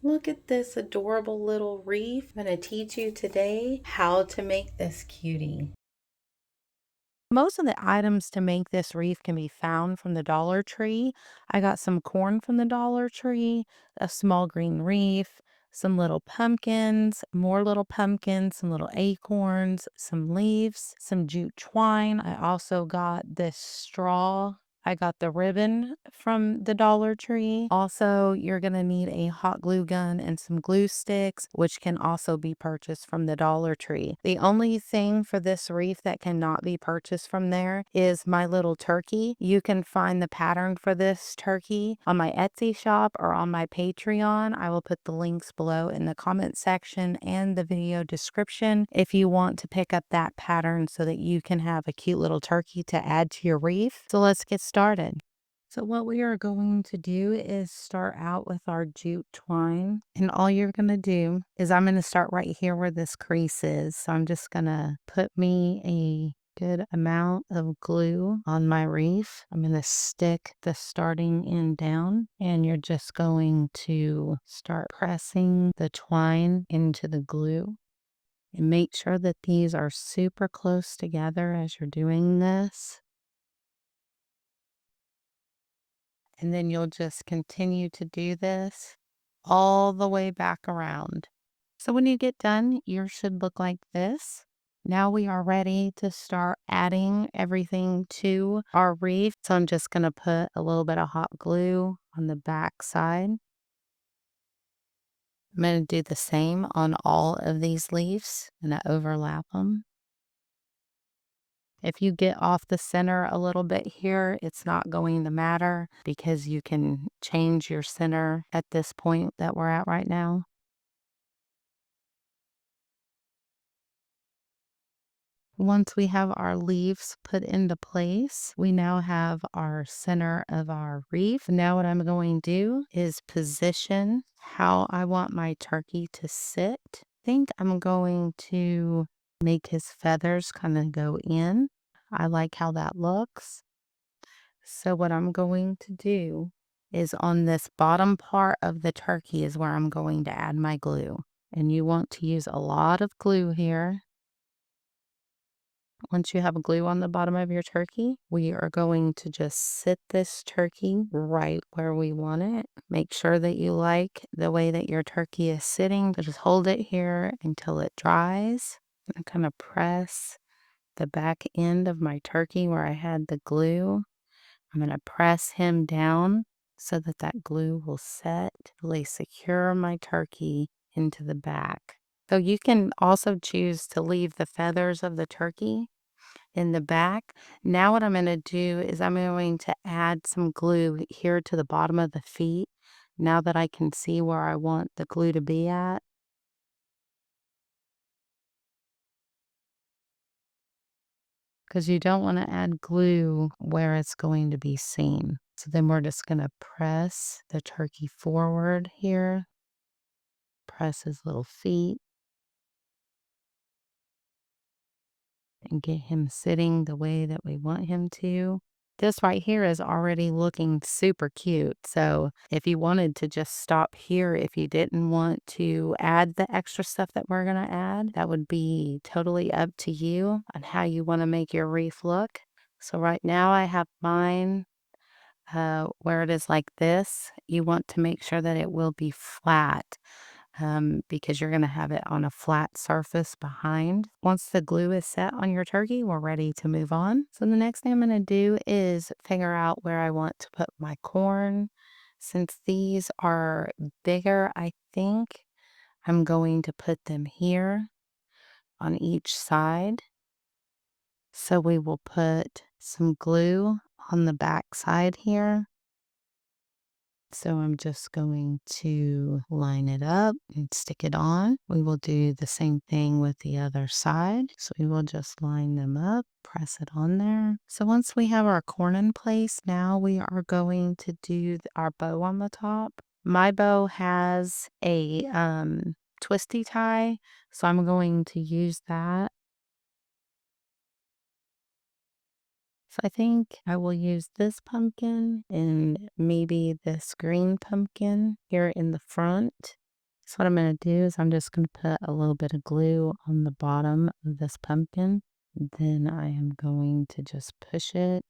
Look at this adorable little wreath. I'm going to teach you today how to make this cutie. Most of the items to make this wreath can be found from the Dollar Tree. I got some corn from the Dollar Tree, a small green wreath, some little pumpkins, more little pumpkins, some little acorns, some leaves, some jute twine. I also got this straw. I got the ribbon from the Dollar Tree. Also, you're going to need a hot glue gun and some glue sticks, which can also be purchased from the Dollar Tree. The only thing for this wreath that cannot be purchased from there is my little turkey. You can find the pattern for this turkey on my Etsy shop or on my Patreon. I will put the links below in the comment section and the video description if you want to pick up that pattern so that you can have a cute little turkey to add to your wreath. So let's get started. So what we are going to do is start out with our jute twine, and all you're going to do is I'm going to start right here where this crease is. So I'm just going to put me a good amount of glue on my wreath. I'm going to stick the starting end down, and you're just going to start pressing the twine into the glue. And make sure that these are super close together as you're doing this. And then you'll just continue to do this all the way back around. So when you get done, yours should look like this. Now we are ready to start adding everything to our wreath. So I'm just going to put a little bit of hot glue on the back side. I'm going to do the same on all of these leaves and overlap them. If you get off the center a little bit here, it's not going to matter because you can change your center at this point that we're at right now. Once we have our leaves put into place, we now have our center of our wreath. Now what I'm going to do is position how I want my turkey to sit. I think I'm going to make his feathers kind of go in. I like how that looks. So what I'm going to do is on this bottom part of the turkey is where I'm going to add my glue. And you want to use a lot of glue here. Once you have glue on the bottom of your turkey, we are going to just sit this turkey right where we want it. Make sure that you like the way that your turkey is sitting. Just hold it here until it dries and kind of press the back end of my turkey where I had the glue. I'm going to press him down so that that glue will set, really secure my turkey into the back. So you can also choose to leave the feathers of the turkey in the back. Now what I'm going to do is I'm going to add some glue here to the bottom of the feet. Now that I can see where I want the glue to be at. Because you don't want to add glue where it's going to be seen. So then we're just going to press the turkey forward here. Press his little feet. And get him sitting the way that we want him to. This right here is already looking super cute. So if you wanted to just stop here, if you didn't want to add the extra stuff that we're going to add, that would be totally up to you on how you want to make your wreath look. So right now I have mine where it is like this. You want to make sure that it will be flat. Because you're going to have it on a flat surface behind. Once the glue is set on your turkey, we're ready to move on. So the next thing I'm going to do is figure out where I want to put my corn. Since these are bigger, I think I'm going to put them here on each side. So we will put some glue on the back side here. So I'm just going to line it up and stick it on. We will do the same thing with the other side. So we will just line them up, press it on there. So once we have our corn in place, now we are going to do our bow on the top. My bow has a twisty tie, so I'm going to use that. So I think I will use this pumpkin and maybe this green pumpkin here in the front. So what I'm going to do is I'm just going to put a little bit of glue on the bottom of this pumpkin. Then I am going to just push it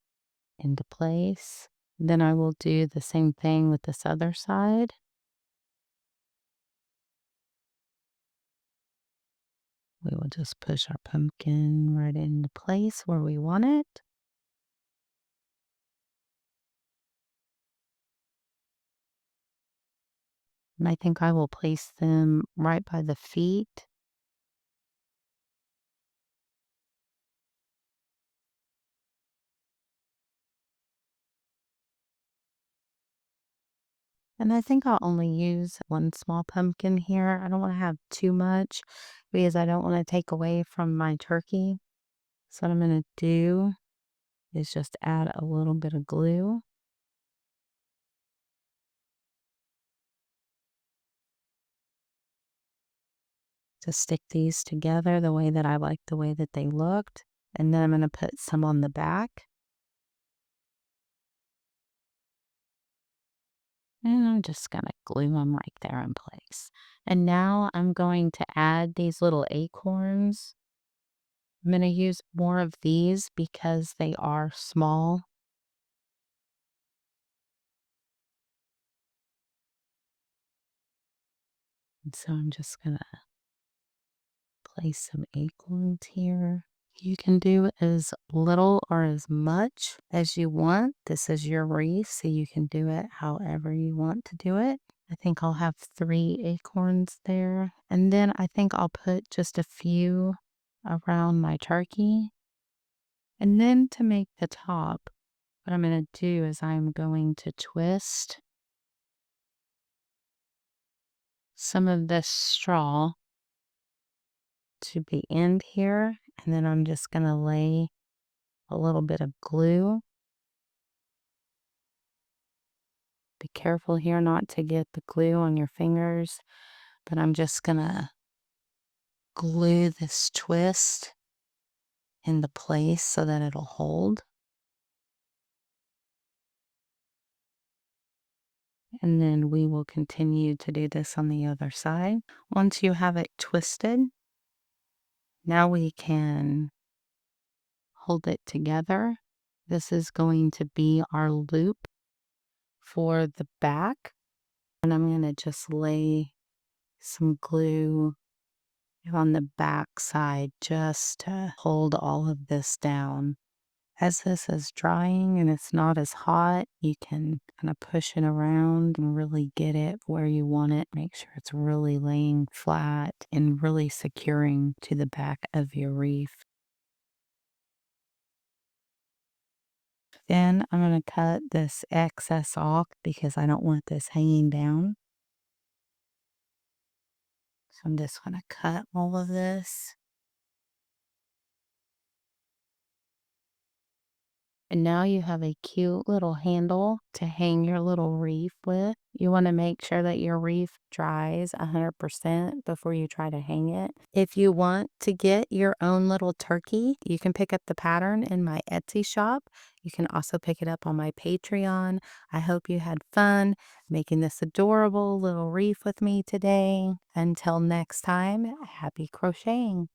into place. Then I will do the same thing with this other side. We will just push our pumpkin right into place where we want it. And I think I will place them right by the feet. And I think I'll only use one small pumpkin here. I don't want to have too much because I don't want to take away from my turkey. So what I'm going to do is just add a little bit of glue. To stick these together the way that I like the way that they looked. And then I'm going to put some on the back. And I'm just going to glue them right there in place. And now I'm going to add these little acorns. I'm going to use more of these because they are small. And so I'm just going to place some acorns here. You can do as little or as much as you want. This is your wreath, so you can do it however you want to do it. I think I'll have 3 acorns there. And then I think I'll put just a few around my turkey. And then to make the top, what I'm going to do is I'm going to twist some of this straw to the end here. And then I'm just going to lay a little bit of glue. Be careful here not to get the glue on your fingers, but I'm just gonna glue this twist into place so that it'll hold. And then we will continue to do this on the other side. Once you have it twisted, now we can hold it together. This is going to be our loop for the back. And I'm going to just lay some glue on the back side just to hold all of this down. As this is drying and it's not as hot, you can kind of push it around and really get it where you want it. Make sure it's really laying flat and really securing to the back of your wreath. Then I'm going to cut this excess off because I don't want this hanging down. So I'm just going to cut all of this. And now you have a cute little handle to hang your little wreath with. You want to make sure that your wreath dries 100% before you try to hang it. If you want to get your own little turkey, you can pick up the pattern in my Etsy shop. You can also pick it up on my Patreon. I hope you had fun making this adorable little wreath with me today. Until next time, happy crocheting.